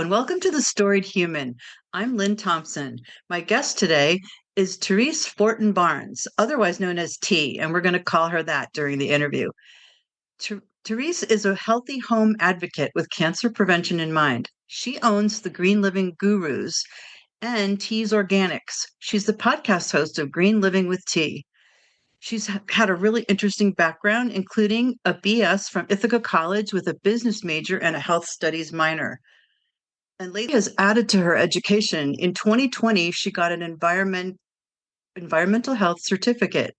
and welcome to The Storied Human. I'm Lynn Thompson. My guest today is Therese Forton-Barnes, otherwise known as T, and we're going to call her that during the interview. Therese is a healthy home advocate with cancer prevention in mind. She owns the Green Living Gurus and T's Organics. She's the podcast host of Green Living with T. She's had a really interesting background, including a BS from Ithaca College with a business major and a health studies minor. And lately has added to her education. In 2020, she got an environmental health certificate,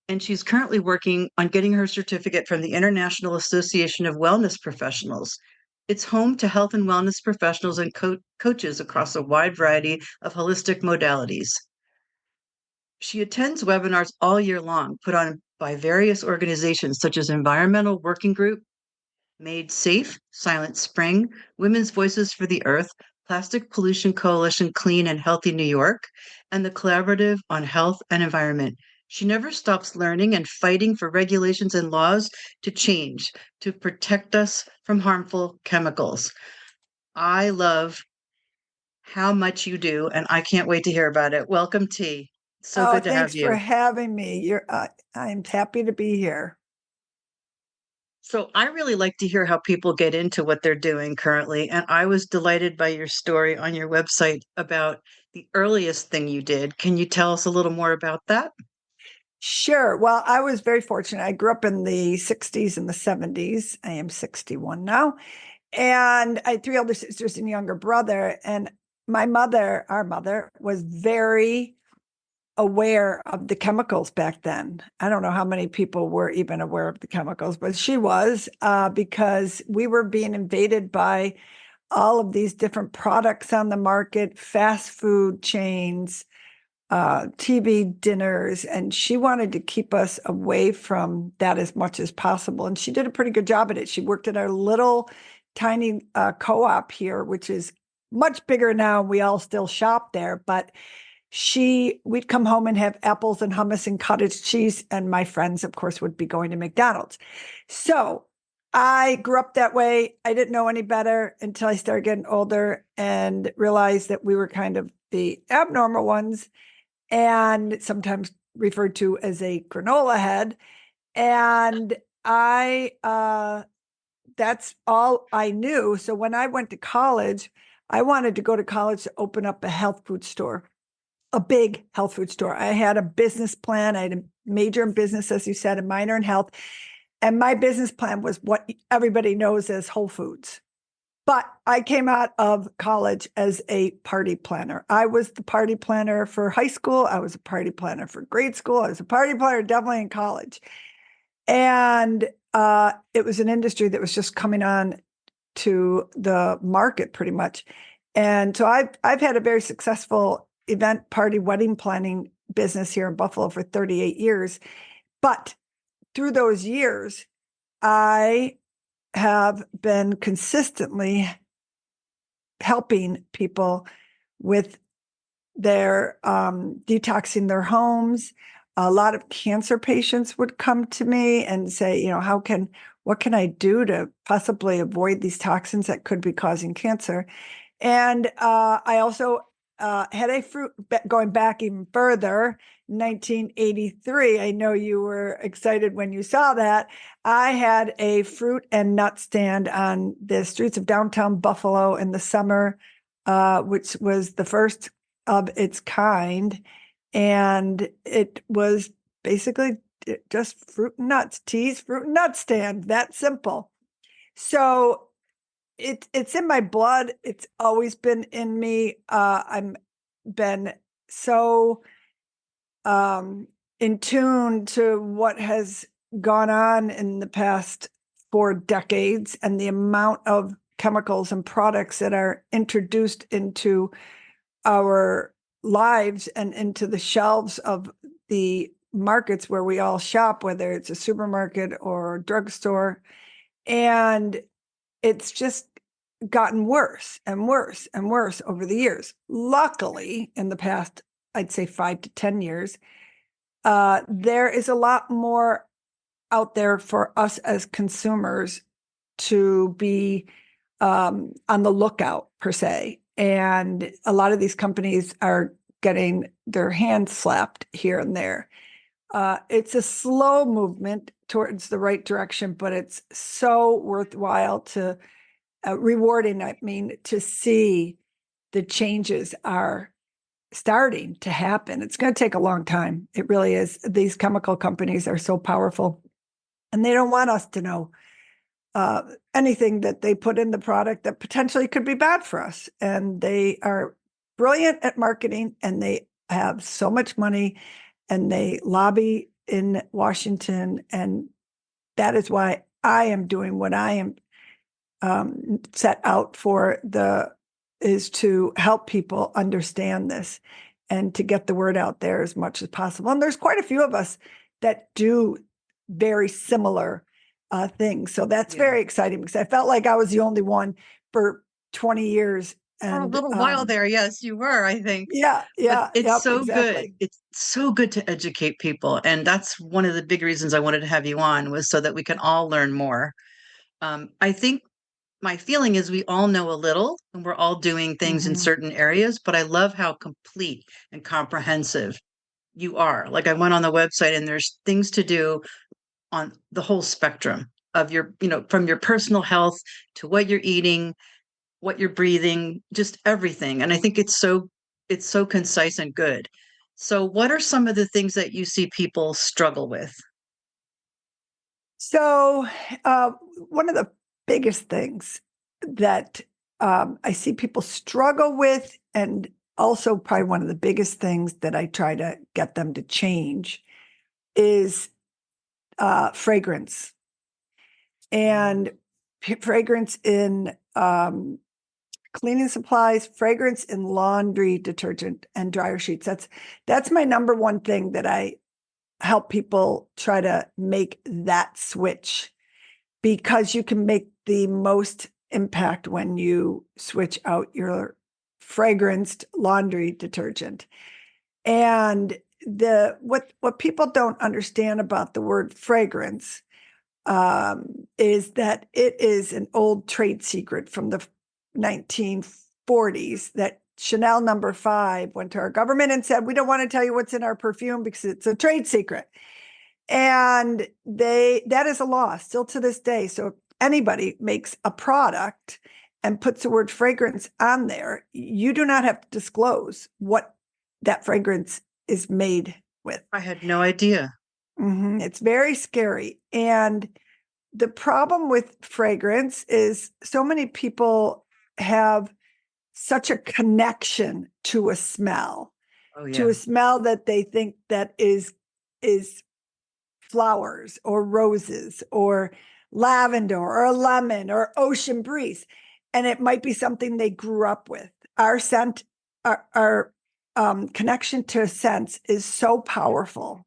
and she's currently working on getting her certificate from the International Association of Wellness Professionals. It's home to health and wellness professionals and coaches across a wide variety of holistic modalities. She attends webinars all year long, put on by various organizations such as Environmental Working Group, Made Safe, Silent Spring, Women's Voices for the Earth, Plastic Pollution Coalition Clean and Healthy New York, and the Collaborative on Health and Environment. She never stops learning and fighting for regulations and laws to change, to protect us from harmful chemicals. I love how much you do, and I can't wait to hear about it. Welcome, T. So Oh, good to have thanks for you. having me. I'm happy to be here. So I really like to hear how people get into what they're doing currently. And I was delighted by your story on your website about the earliest thing you did. Can you tell us a little more about that? Sure. Well, I was very fortunate. I grew up in the 60s and the 70s. I am 61 now. And I had three older sisters and a younger brother. And my mother, our mother, was very aware of the chemicals back then. I don't know how many people were even aware of the chemicals, but she was, because we were being invaded by all of these different products on the market, fast food chains, TV dinners, and she wanted to keep us away from that as much as possible. And she did a pretty good job at it. She worked at our little tiny co-op here, which is much bigger now. We all still shop there, but we'd come home and have apples and hummus and cottage cheese, and my friends, of course, would be going to McDonald's. So I grew up that way. I didn't know any better until I started getting older and realized that we were kind of the abnormal ones, and sometimes referred to as a granola head. And that's all I knew. So when I went to college, I wanted to go to college to open up a health food store, a big health food store. I had a business plan. I had a major in business, as you said, a minor in health. And my business plan was what everybody knows as Whole Foods. But I came out of college as a party planner. I was the party planner for high school. I was a party planner for grade school. I was a party planner definitely in college. And it was an industry that was just coming on to the market pretty much. And so I've had a very successful event, party, wedding planning business here in Buffalo for 38 years. But through those years, I have been consistently helping people with their detoxing their homes. A lot of cancer patients would come to me and say, what can I do to possibly avoid these toxins that could be causing cancer? And I also had a fruit, going back even further, 1983. I know you were excited when you saw that. I had a fruit and nut stand on the streets of downtown Buffalo in the summer, which was the first of its kind. And it was basically just fruit and nuts, T's fruit and nut stand, that simple. So it's in my blood. It's always been in me. I'm been so in tune to what has gone on in the past 4 decades and the amount of chemicals and products that are introduced into our lives and into the shelves of the markets where we all shop, whether it's a supermarket or a drugstore. And it's just gotten worse and worse and worse over the years. Luckily, in the past, I'd say 5 to 10 years, there is a lot more out there for us as consumers to be on the lookout per se. And a lot of these companies are getting their hands slapped here and there. It's a slow movement towards the right direction, but it's so worthwhile to rewarding, I mean, to see the changes are starting to happen. It's going to take a long time. It really is. These chemical companies are so powerful, and they don't want us to know anything that they put in the product that potentially could be bad for us. And they are brilliant at marketing, and they have so much money, and they lobby in Washington. And that is why I am doing what I am set out for, is to help people understand this and to get the word out there as much as possible. And there's quite a few of us that do very similar things. So that's very exciting, because I felt like I was the only one for 20 years. For a And little while there, yes, you were, I think. yeah, But yeah, it's yep, so good. exactly. It's so good to educate people. And that's one of the big reasons I wanted to have you on, was so that we can all learn more. I think my feeling is we all know a little and we're all doing things in Mm-hmm. certain areas, but I love how complete and comprehensive you are. Like, I went on the website and there's things to do on the whole spectrum of your, from your personal health to what you're eating, what you're breathing, just everything. And I think it's so concise and good. So what are some of the things that you see people struggle with? So, one of the biggest things that I see people struggle with, and also probably one of the biggest things that I try to get them to change, is fragrance. And fragrance in cleaning supplies, fragrance in laundry detergent and dryer sheets. That's my number one thing that I help people try to make that switch, because you can make the most impact when you switch out your fragranced laundry detergent. And what people don't understand about the word fragrance is that it is an old trade secret from the 1940s, that Chanel number 5 went to our government and said, we don't want to tell you what's in our perfume because it's a trade secret. And that is a law still to this day. So if anybody makes a product and puts the word fragrance on there, you do not have to disclose what that fragrance is made with. I had no idea. Mm-hmm. It's very scary. And the problem with fragrance is so many people have such a connection to a smell, Oh, yeah. that they think that is flowers or roses or lavender or lemon or ocean breeze. And it might be something they grew up with. Our scent, our connection to scents is so powerful.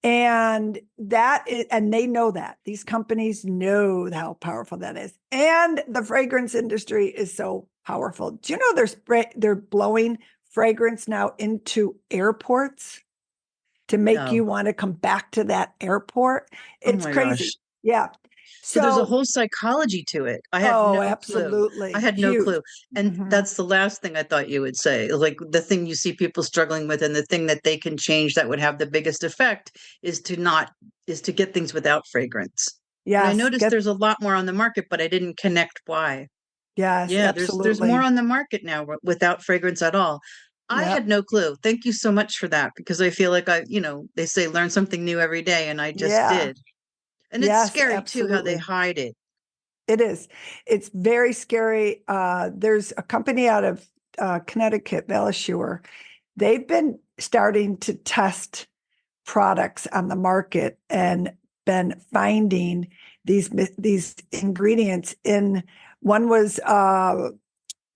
And and they know that. These companies know how powerful that is. And the fragrance industry is so powerful. Do you know they're blowing fragrance now into airports to make No. you want to come back to that airport? Oh It's my crazy. gosh. Yeah. So there's a So, whole psychology to it. I had oh, no clue. I absolutely. had no Huge. clue. And Mhm. that's the last thing I thought you would say. Like, the thing you see people struggling with and the thing that they can change that would have the biggest effect is to get things without fragrance. And I Yes. noticed there's a lot more on the market, but I didn't connect why. Yes, Yeah, there's more absolutely. on the market now without fragrance at all. I Yep. had no clue. Thank you so much for that, because I feel like they say learn something new every day, and I just Yeah. did. And it's Yes, scary too how they absolutely. hide it. It is. It's very scary. There's a company out of Connecticut, Valisure. They've been starting to test products on the market and been finding these ingredients in. One was a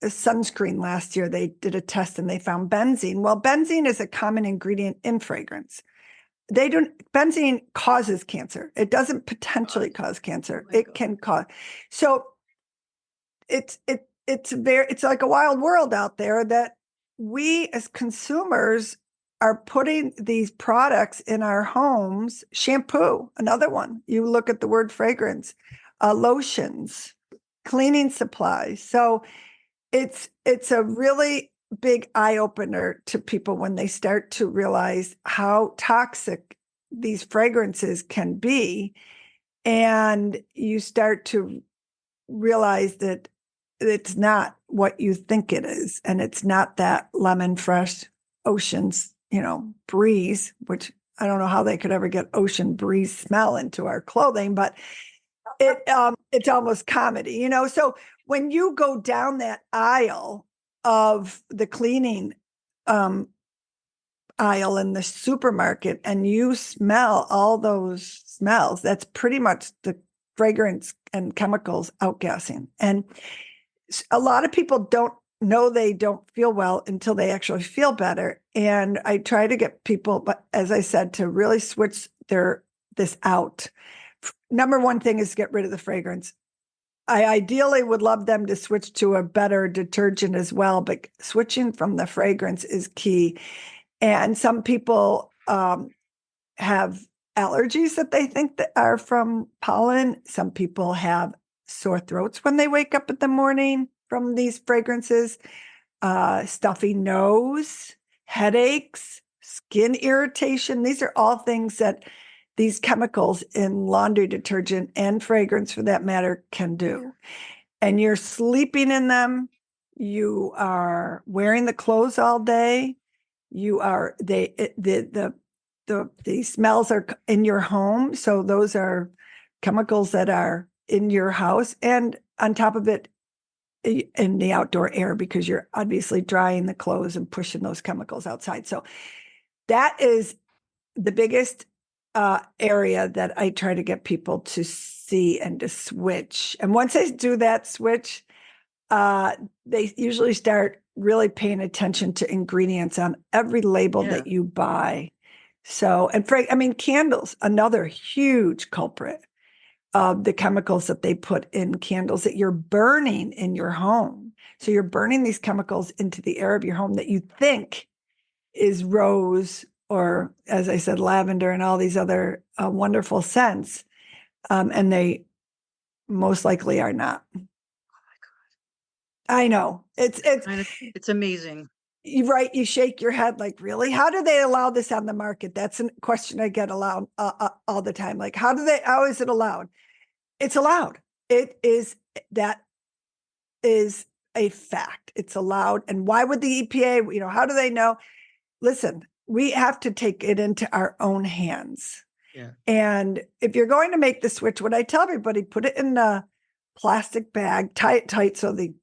sunscreen last year. They did a test and they found benzene. Well, benzene is a common ingredient in fragrance. Benzene causes cancer. It doesn't potentially cause cancer. Oh my It God. can cause. So it's like a wild world out there, that we as consumers are putting these products in our homes. Shampoo, another one. You look at the word fragrance, lotions. cleaning supplies. So it's a really big eye opener to people when they start to realize how toxic these fragrances can be, and you start to realize that it's not what you think it is, and it's not that lemon fresh oceans, breeze, which I don't know how they could ever get ocean breeze smell into our clothing, but it's almost comedy, So when you go down that aisle of the cleaning um, aisle in the supermarket and you smell all those smells, that's pretty much the fragrance and chemicals outgassing. And a lot of people don't know they don't feel well until they actually feel better. And I try to get people, but as I said, to really switch this out. Number one thing is to get rid of the fragrance. I ideally would love them to switch to a better detergent as well, but switching from the fragrance is key. And some people have allergies that they think that are from pollen. Some people have sore throats when they wake up in the morning from these fragrances, stuffy nose, headaches, skin irritation. These are all things that these chemicals in laundry detergent and fragrance for that matter can do. And you're sleeping in them. You are wearing the clothes all day. You are the smells are in your home. So those are chemicals that are in your house. And on top of it, in the outdoor air, because you're obviously drying the clothes and pushing those chemicals outside. So that is the biggest area that I try to get people to see and to switch. And once they do that switch, they usually start really paying attention to ingredients on every label that you buy. So, and candles, another huge culprit of the chemicals that they put in candles that you're burning in your home. So you're burning these chemicals into the air of your home that you think is rose, or as I said, lavender and all these other wonderful scents. And they most likely are not. I know. It's amazing. You're right. You shake your head like, really? How do they allow this on the market? That's a question I get allowed all the time. Like, how is it allowed? It's allowed. That is a fact. It's allowed. And why would the EPA, how do they know? Listen, we have to take it into our own hands. Yeah. And if you're going to make the switch, what I tell everybody, put it in a plastic bag, tie it tight so the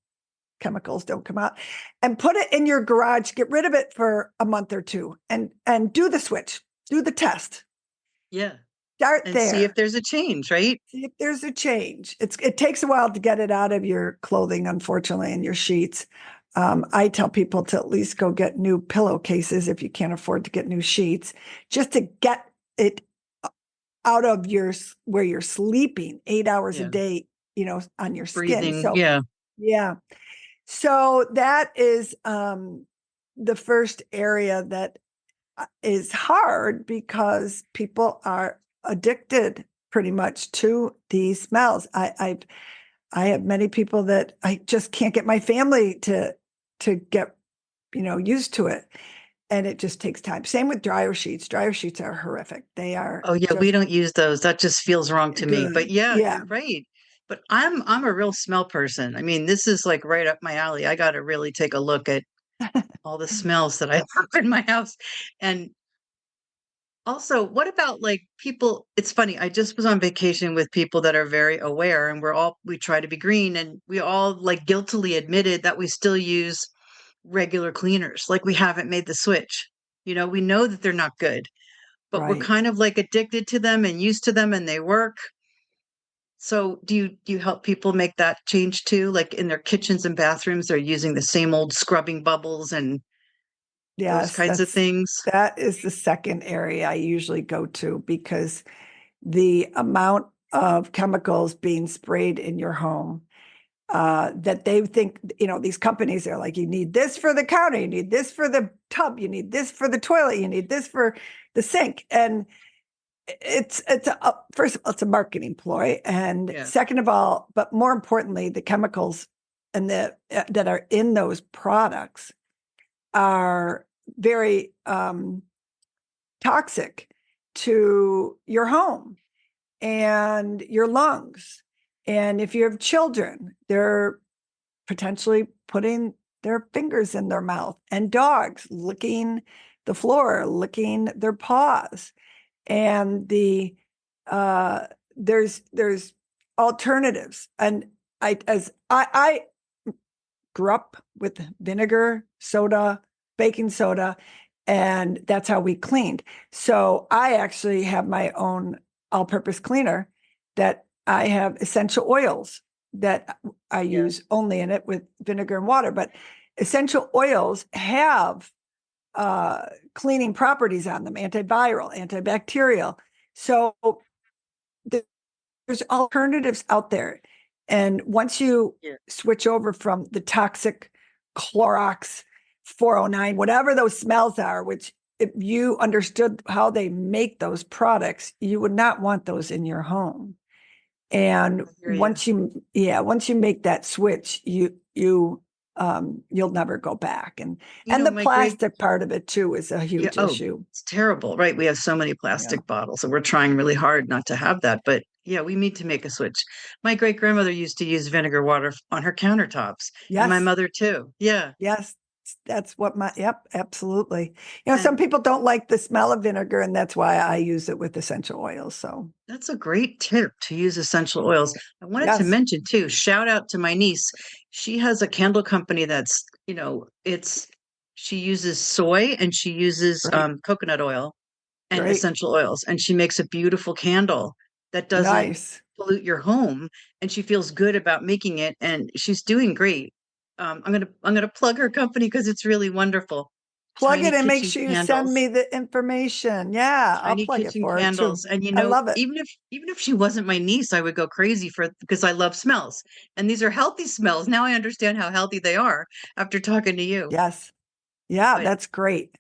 chemicals don't come out, and put it in your garage, get rid of it for a month or two and do the switch, do the test. Yeah. Start and there. See if there's a change, right? See if there's a change. It takes a while to get it out of your clothing, unfortunately, and your sheets. I tell people to at least go get new pillowcases if you can't afford to get new sheets, just to get it out of where you're sleeping 8 hours a day, on your Breathing. skin. So, yeah. So that is the first area that is hard because people are addicted pretty much to these smells. I have many people that I just can't get my family to get used to it, and it just takes time. Same with dryer sheets. Dryer sheets are horrific. They are. Oh yeah, we don't use those. That just feels wrong to me. But yeah, you're right. But I'm a real smell person. I mean, this is like right up my alley. I got to really take a look at all the smells that I have in my house. And also, what about like people? It's funny. I just was on vacation with people that are very aware, and we try to be green, and we all like guiltily admitted that we still use regular cleaners. Like we haven't made the switch. We know that they're not good, but we're kind of like addicted to them and used to them, and they work. So do you help people make that change too? Like in their kitchens and bathrooms, they're using the same old scrubbing bubbles and those kinds of things? That is the second area I usually go to, because the amount of chemicals being sprayed in your home that they think, these companies are like, you need this for the counter, you need this for the tub, you need this for the toilet, you need this for the sink. And it's first of all, it's a marketing ploy, and Yeah. second of all, but more importantly, the chemicals and the that are in those products are very toxic to your home and your lungs. And if you have children, they're potentially putting their fingers in their mouth, and dogs licking the floor, licking their paws. And uh, there's alternatives. And I grew up with vinegar, soda, baking soda, and that's how we cleaned. So I actually have my own all-purpose cleaner that I have essential oils that I Yeah. use only in it with vinegar and water. But essential oils have cleaning properties on them, antiviral, antibacterial. So there's alternatives out there. And once you Yeah. switch over from the toxic Clorox 409, whatever those smells are, which if you understood how they make those products, you would not want those in your home. And I hear you. once you make that switch, you'll never go back. And You and know, the my great plastic part of it too is a Yeah. huge Oh, issue. it's terrible, right? We have so many Yeah. plastic bottles, and we're trying really hard not to have that. But yeah, we need to make a switch. My great grandmother used to use vinegar water on her countertops, and my Yes. mother too. Yeah. Yes, that's what yep, absolutely. Some And people don't like the smell of vinegar, and that's why I use it with essential oils. So, that's a great tip to use essential oils. I wanted to yes, mention too, shout out to my niece. She has a candle company that's, she uses soy and she uses great, coconut oil and great, essential oils, and she makes a beautiful candle that doesn't nice. pollute your home, and she feels good about making it, and she's doing great. I'm gonna plug her company because it's really wonderful. Plug Tiny it and make kitchen sure you send candles, me the information. Yeah, I'll tiny plug it kitchen for her too. candles, and I love it. even if she wasn't my niece, I would go crazy for because I love smells, and these are healthy smells. Now I understand how healthy they are after talking to you. Yes, yeah, But that's great.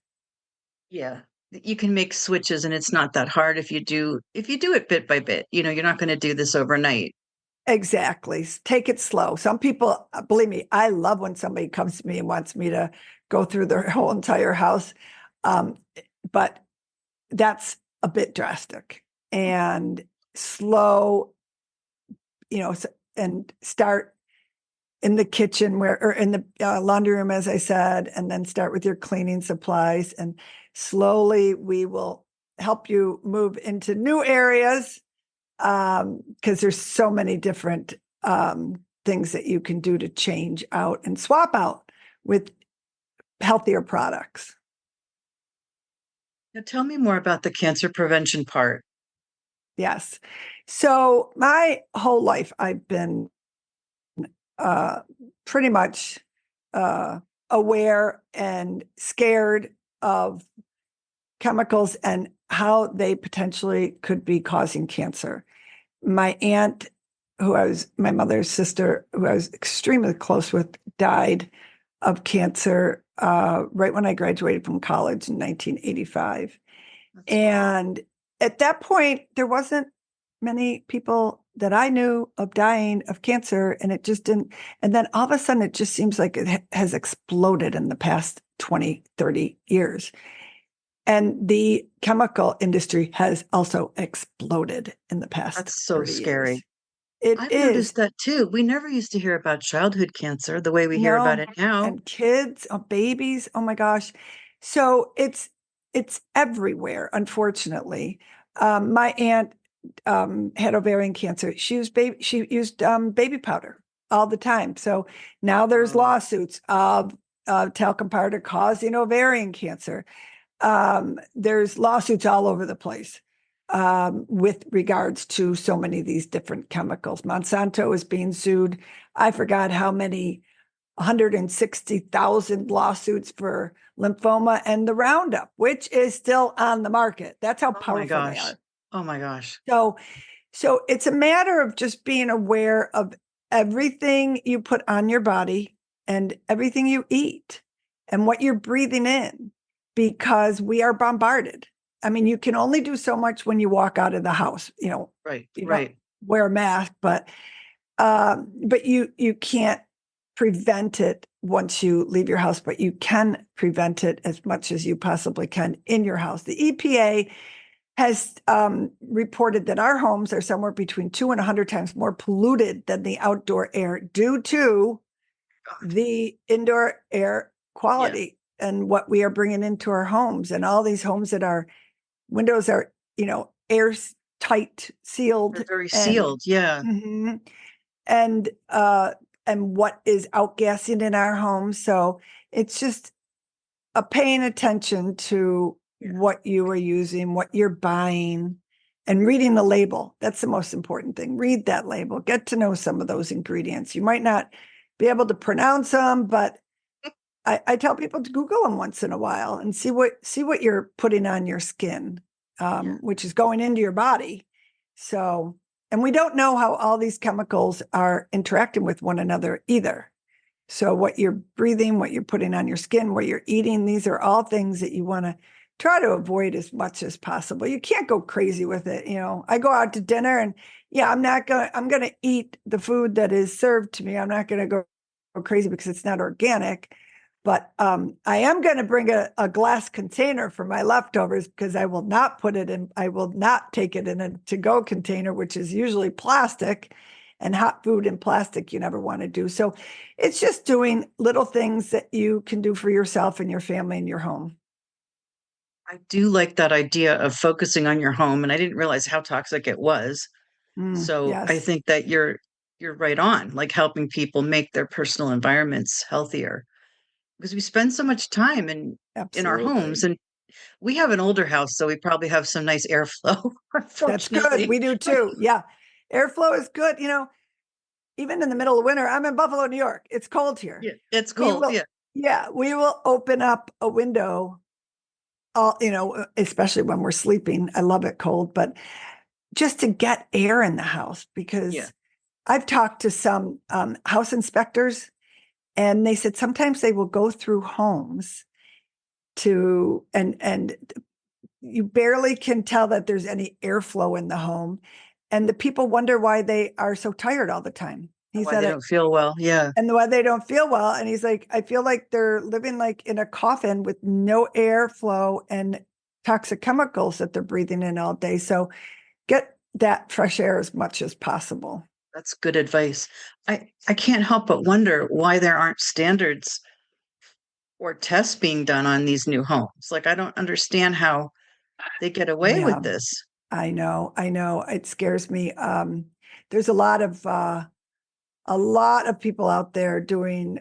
yeah, you can make switches and it's not that hard if you do it bit by bit. You're not going to do this overnight. Exactly. Take it slow. Some people, believe me, I love when somebody comes to me and wants me to go through their whole entire house. Um, but that's a bit drastic, and slow, and start in the kitchen or in the laundry room, as I said, and then start with your cleaning supplies. And slowly we will help you move into new areas, because there's so many different things that you can do to change out and swap out with healthier products. Now, tell me more about the cancer prevention part. Yes. So my whole life, I've been uh, pretty much uh, aware and scared of chemicals and how they potentially could be causing cancer. My aunt, who I was my mother's sister, who I was extremely close with, died of cancer right when I graduated from college in 1985. That's And at that point, there wasn't many people that I knew of dying of cancer, and it just didn't. And then all of a sudden, it just seems like it has exploded in the past 20, 30 years. And the chemical industry has also exploded in the past that's so 30 years. scary. It I've is. noticed that too. We never used to hear about childhood cancer the way we hear about No, it now. and kids, babies, oh my gosh. So it's everywhere, unfortunately. My aunt had ovarian cancer. She used baby powder all the time. So now there's Oh, lawsuits of talcum powder causing ovarian cancer. There's lawsuits all over the place with regards to so many of these different chemicals. Monsanto is being sued. I forgot how many 160,000 lawsuits for lymphoma and the Roundup, which is still on the market. That's how oh my powerful they gosh. are. Oh my gosh. So, so it's a matter of just being aware of everything you put on your body and everything you eat and what you're breathing in, because we are bombarded. I mean, you can only do so much when you walk out of the house. Right, You don't right. wear a mask, but you can't prevent it once you leave your house, but you can prevent it as much as you possibly can in your house. The EPA has reported that our homes are somewhere between 2 and 100 times more polluted than the outdoor air due to God. the indoor air Yeah, quality and what we are bringing into our homes, and all these homes that our windows are, air tight, they're sealed, very and sealed. Yeah, mhm, and what is outgassing in our homes. So it's just a paying attention to yeah. what you are using, what you're buying, and reading the label. That's the most important thing. Read that label, get to know some of those ingredients. You might not be able to pronounce them, but I tell people to Google them once in a while and see what you're putting on your skin, Yeah. which is going into your body. So, and we don't know how all these chemicals are interacting with one another either. So, what you're breathing, what you're putting on your skin, what you're eating, these are all things that you want to try to avoid as much as possible. You can't go crazy with it. I go out to dinner and yeah, I'm going to eat the food that is served to me. I'm not going to go crazy because it's not organic. But I am going to bring a glass container for my leftovers because I will not put it in, I will not take it in a to-go container, which is usually plastic, and hot food in plastic you never want to do. So it's just doing little things that you can do for yourself and your family and your home. I do like that idea of focusing on your home, and I didn't realize how toxic it was. So I Yes, think that you're right on, like helping people make their personal environments healthier because we spend so much time in our homes, absolutely. and we have an older house, so we probably have some nice airflow, That's good. unfortunately. We do too. Yeah. Airflow is good. Even in the middle of winter, I'm in Buffalo, New York. It's cold here. Yeah, it's We cold. will, Yeah. yeah, we will open up a window, especially when we're sleeping. I love it cold, but just to get air in the house, Yeah. because I've talked to some house inspectors, and they said sometimes they will go through homes and you barely can tell that there's any airflow in the home, and the people wonder why they are so tired all the time. He Why they said, don't feel well. Yeah. and why they don't feel well. And he's like, I feel like they're living like in a coffin with no airflow and toxic chemicals that they're breathing in all day. So get that fresh air as much as possible. That's good advice. I can't help but wonder why there aren't standards or tests being done on these new homes. Like I don't understand how they get away Yeah, with this. I know. I know. It scares me. There's a lot of people out there doing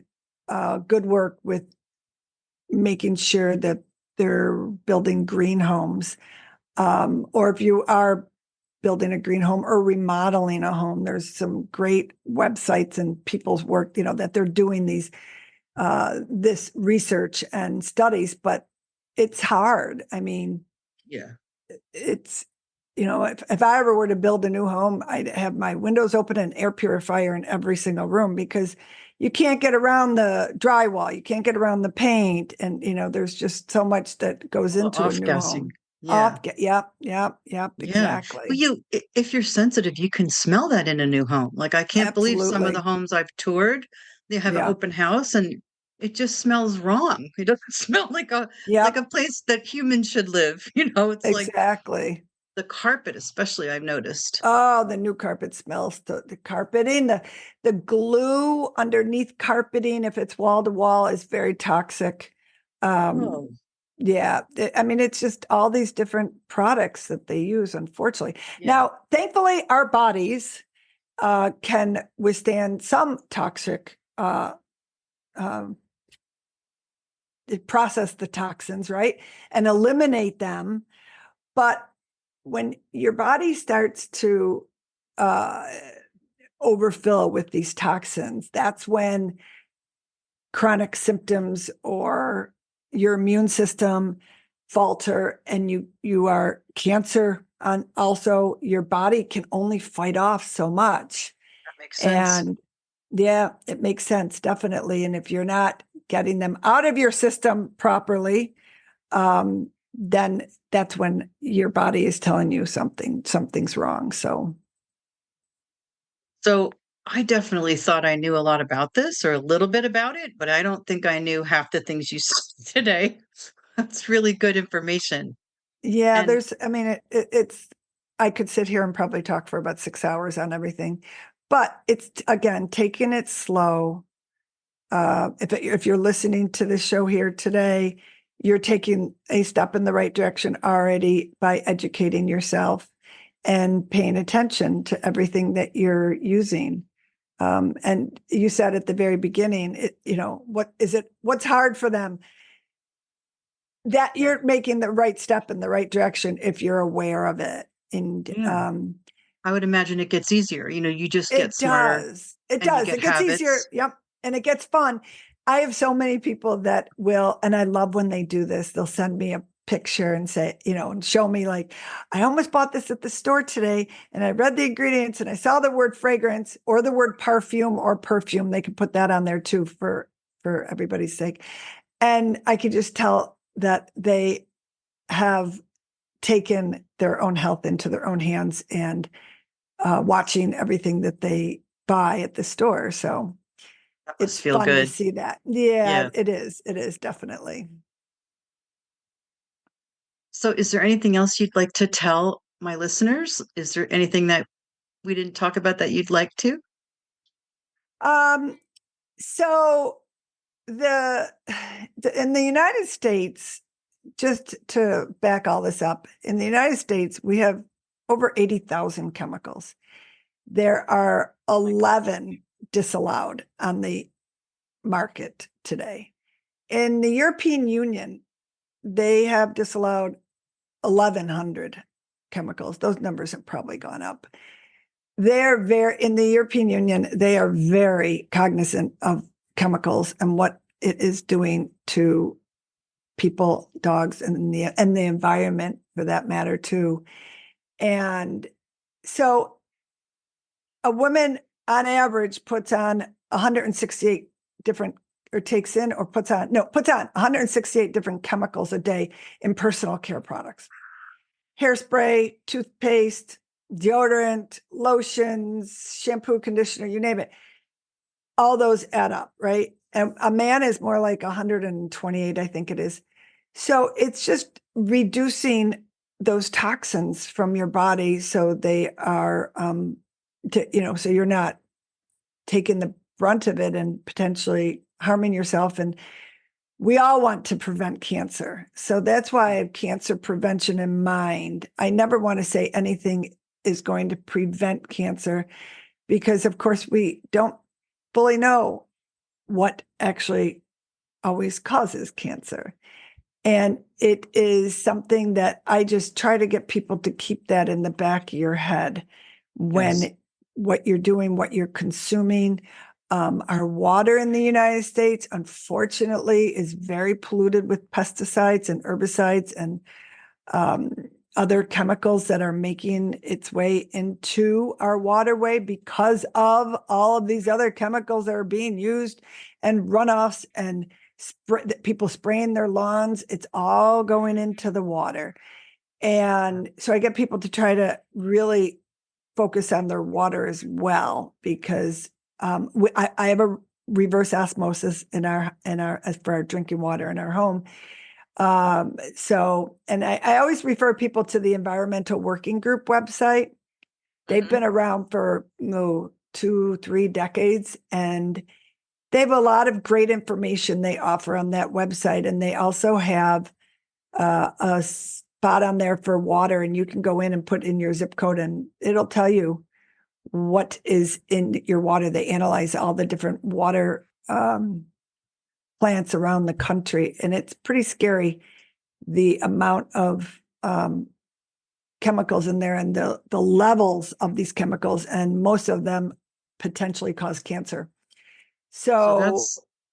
good work with making sure that they're building green homes. Or if you are building a green home or remodeling a home, there's some great websites and people's work, that they're doing this research and studies, but it's hard. I mean, Yeah. it's, if I ever were to build a new home, I'd have my windows open and air purifier in every single room, because you can't get around the drywall. You can't get around the paint. And, there's just so much that goes All the into a off new gassing. home. Yeah. Yep, yep, yep, Yeah. Well, exactly. if you're sensitive, you can smell that in a new home. Like I can't believe some of the Absolutely. homes I've toured, they have an Yeah. open house and it just smells wrong. It doesn't smell like a Yep, place that humans should live. It's like exactly. the carpet, especially I've noticed. Oh, the new carpet smells, the carpeting, the glue underneath carpeting, if it's wall to wall, is very toxic. Um, Oh, yeah, I mean, it's just all these different products that they use, unfortunately. yeah. Now, thankfully, our bodies can withstand some toxic, um, process the toxins, right? And eliminate them. But when your body starts to uh, overfill with these toxins, that's when chronic symptoms or your immune system falter, and you are cancer on. Also, your body can only fight off so much. That makes sense. And yeah, it makes sense, definitely. And if you're not getting them out of your system properly, then that's when your body is telling you something's wrong. So I definitely thought I knew a lot about this or a little bit about it, but I don't think I knew half the things you said today. That's really good information. yeah, And it's, I could sit here and probably talk for about 6 hours on everything, but it's again, taking it slow. If you're listening to the show here today, you're taking a step in the right direction already by educating yourself and paying attention to everything that you're using. And you said at the very beginning, what's hard for them? That yeah, you're making the right step in the right direction if you're aware of it. And yeah, I would imagine it gets easier. You just get it smarter does. It and you does. get It gets easier. habits. Yep. And it gets fun. I have so many people that will, and I love when they do this, they'll send me a picture and say, and show me like, I almost bought this at the store today and I read the ingredients and I saw the word fragrance or the word perfume. They can put that on there too for everybody's sake. And I could just tell that they have taken their own health into their own hands and watching everything that they buy at the store. So That it's must feel fun to good. see that. Yeah, Yeah. it is. It is definitely. So is there anything else you'd like to tell my listeners? Is there anything that we didn't talk about that you'd like to? Um, so the, in the United States, just to back all this up, in the United States, we have over 80,000 chemicals. There are 11 disallowed on the market today. In the European Union, they have disallowed 1,100 chemicals. Those numbers have probably gone up. They're very, in the European Union, they are very cognizant of chemicals and what it is doing to people, dogs, and the environment for that matter too. And so a woman on average puts on 168 different or takes in or puts on 168 different chemicals a day in personal care products. Hairspray, toothpaste, deodorant, lotions, shampoo, conditioner, you name it. All those add up, right? And a man is more like 128, I think it is. So it's just reducing those toxins from your body so they are, so you're not taking the brunt of it and potentially harming yourself. And we all want to prevent cancer. So that's why I have cancer prevention in mind. I never want to say anything is going to prevent cancer because, of course, we don't fully know what actually always causes cancer. And it is something that I just try to get people to keep that in the back of your head Yes. when what you're doing, what you're consuming. Our water in the United States, unfortunately, is very polluted with pesticides and herbicides and um, other chemicals that are making its way into our waterway because of all of these other chemicals that are being used and runoffs and people spraying their lawns. It's all going into the water. And so I get people to try to really focus on their water as well because I have a reverse osmosis in our as for our drinking water in our home. And I always refer people to the Environmental Working Group website. They've Mhm. been around for 2-3 decades, and they have a lot of great information they offer on that website. And they also have a spot on there for water, and you can go in and put in your zip code, and it'll tell you what is in your water. They analyze all the different water plants around the country, and it's pretty scary the amount of chemicals in there and the levels of these chemicals, and most of them potentially cause cancer. So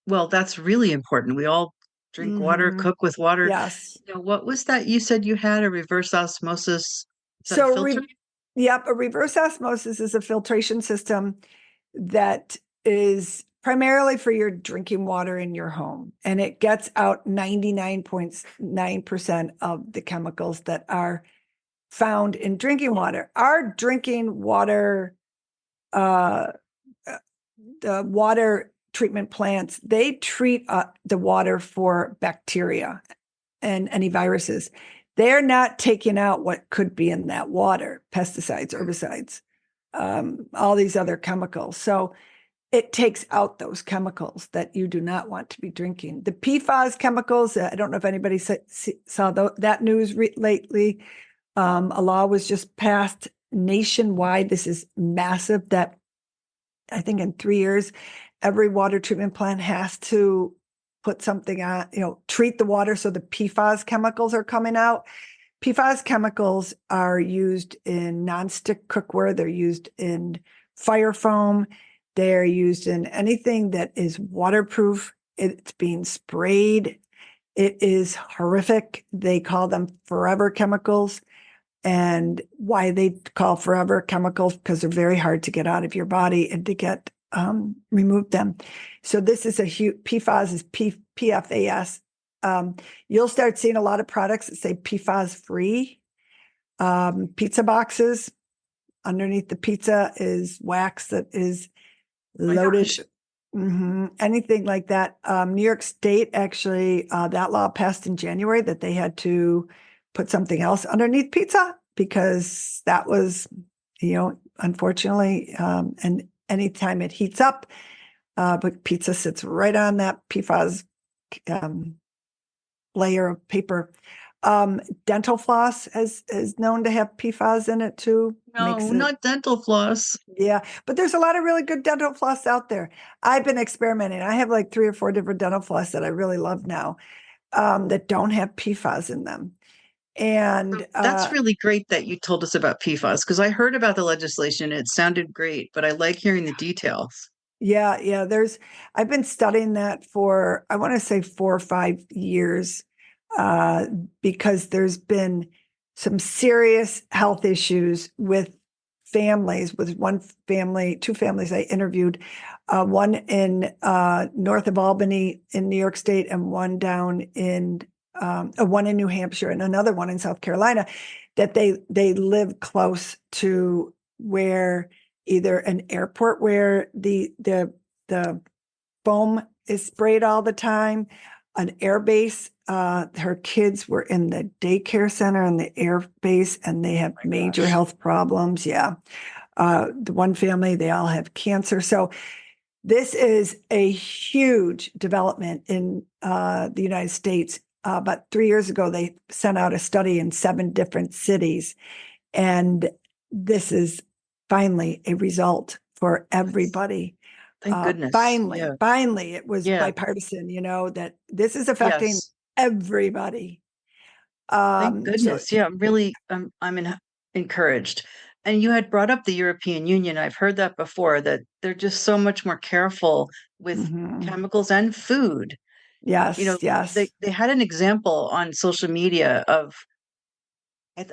So, that's really important. We all drink water, mhm, cook with water. yes. What was that you said you had a reverse osmosis? Is that a So, filter? yep, a reverse osmosis is a filtration system that is primarily for your drinking water in your home. And it gets out 99.9% of the chemicals that are found in drinking water. Our drinking water, the water treatment plants, they treat the water for bacteria and any viruses. They're not taking out what could be in that water, pesticides, herbicides, all these other chemicals. So it takes out those chemicals that you do not want to be drinking. The PFAS chemicals, I don't know if anybody saw that news lately. A law was just passed nationwide. This is massive that I think in 3 years, every water treatment plant has to put something on, treat the water so the PFAS chemicals are coming out. PFAS chemicals are used in nonstick cookware. They're used in fire foam. They're used in anything that is waterproof. It's being sprayed. It is horrific. They call them forever chemicals. And why they call forever chemicals, because they're very hard to get out of your body and to get remove them. So this is a huge, PFAS is PFAS. You'll start seeing a lot of products that say PFAS free. Pizza boxes, underneath the pizza is wax that is loaded. Anything like that. New York State, actually, that law passed in January that they had to put something else underneath pizza because that was, unfortunately, and anytime it heats up, but pizza sits right on that PFAS layer of paper. Dental floss is known to have PFAS in it too. No, not dental floss. Yeah, but there's a lot of really good dental floss out there. I've been experimenting. I have like 3 or 4 different dental floss that I really love now that don't have PFAS in them. And that's really great that you told us about PFAS because I heard about the legislation. It sounded great, but I like hearing the details. Yeah, I've been studying that for, I want to say 4 or 5 years, because there's been some serious health issues with families, with two families I interviewed, one in north of Albany in New York State and one down in one in New Hampshire and another one in South Carolina, that they live close to where either an airport where the foam is sprayed all the time, an air base. Her kids were in the daycare center and the air base, and they have major health problems. Yeah. The one family, they all have cancer. So this is a huge development in the United States. About 3 years ago, they sent out a study in 7 different cities, and this is finally a result for everybody. Thank goodness. Finally, it was bipartisan, that this is affecting everybody. Thank goodness. I'm encouraged. And you had brought up the European Union. I've heard that before, that they're just so much more careful with chemicals and food. Yes. They had an example on social media of,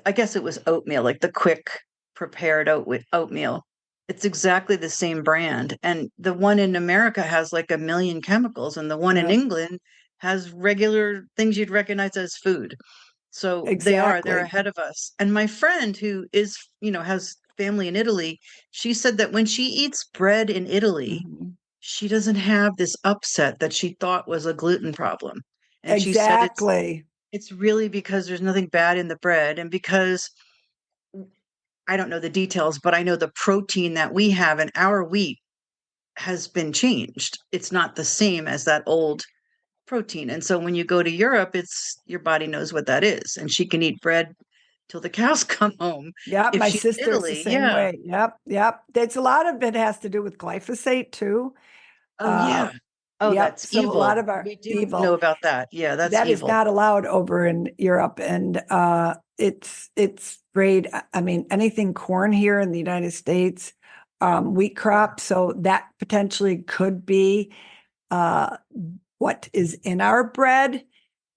I guess it was oatmeal, like the quick prepared oatmeal. It's exactly the same brand. And the one in America has like 1 million chemicals, and the one in England has regular things you'd recognize as food. So they're ahead of us. And my friend who is, has family in Italy, she said that when she eats bread in Italy, she doesn't have this upset that she thought was a gluten problem. And she said it's really because there's nothing bad in the bread, and because I don't know the details, but I know the protein that we have in our wheat has been changed. It's not the same as that old protein. And so when you go to Europe, it's your body knows what that is, and she can eat bread till the cows come home. Yeah, my sister is the same way. Yep. That's a lot of it has to do with glyphosate too. That's so evil. A lot of our we do know about that. Yeah, that's that evil. Is not allowed over in Europe, and it's sprayed. I mean, anything corn here in the United States, wheat crop. So that potentially could be what is in our bread.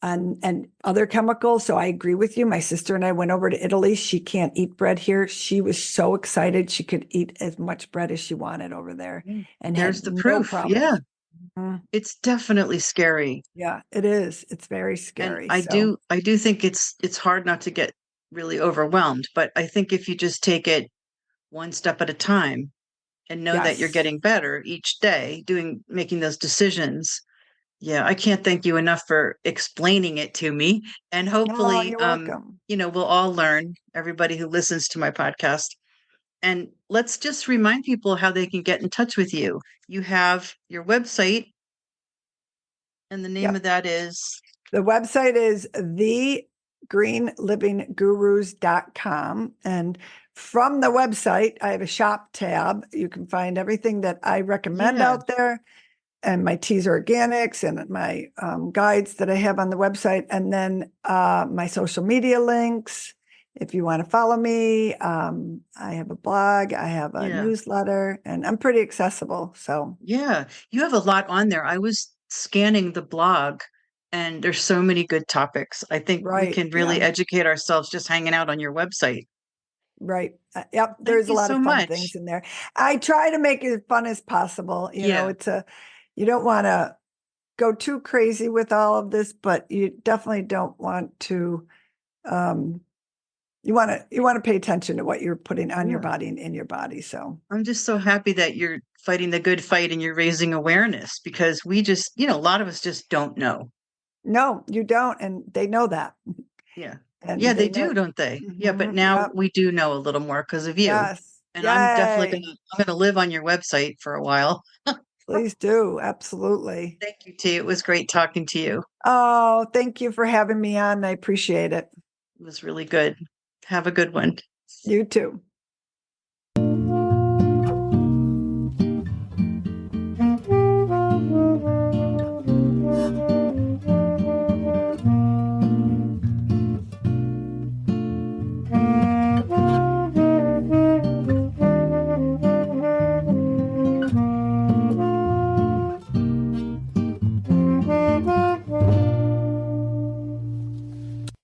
and other chemicals. So I agree with you. My sister and I went over to Italy. She can't eat bread here. She was so excited she could eat as much bread as she wanted over there Mm. and There's had the no proof. Yeah, problems. Mhm. it's definitely scary. Yeah, it is. It's very And scary. I do think it's hard not to get really overwhelmed, but I think if you just take it one step at a time and know that you're Yes. getting better each day, making those decisions. Yeah, I can't thank you enough for explaining it to me. And No, hopefully, you're welcome. we'll all learn, everybody who listens to my podcast. And let's just remind people how they can get in touch with you. You have your website, and the name of Yep. that is, The website is thegreenlivinggurus.com. And from the website, I have a shop tab. You can find everything that I recommend yeah, out there, and my teas are organics, and my guides that I have on the website. And then my social media links. If you want to follow me, I have a blog, I have a yeah, newsletter, and I'm pretty accessible. So, yeah. You have a lot on there. I was scanning the blog, and there's so many good topics. I think we right. can really Yeah. educate ourselves just hanging out on your website. Right. Yep. Thank There's a you lot so of fun much. things in there. I try to make it as fun as possible. Yeah, You don't want to go too crazy with all of this, but you definitely don't want to, um, you want to pay attention to what you're putting on your yeah. body and in your body. So I'm just so happy that you're fighting the good fight and you're raising awareness because we just, a lot of us just don't know. no, you don't. And they know that. Yeah. Yeah, And they they do, know. don't they? Yeah, but Mhm. now Yep. we do know a little more because of you. Yes. And I'm definitely Yay. gonna live on your website for a while. Please do. Absolutely. Thank you, T. It was great talking to you. Oh, thank you for having me on. I appreciate it. It was really good. Have a good one. You too.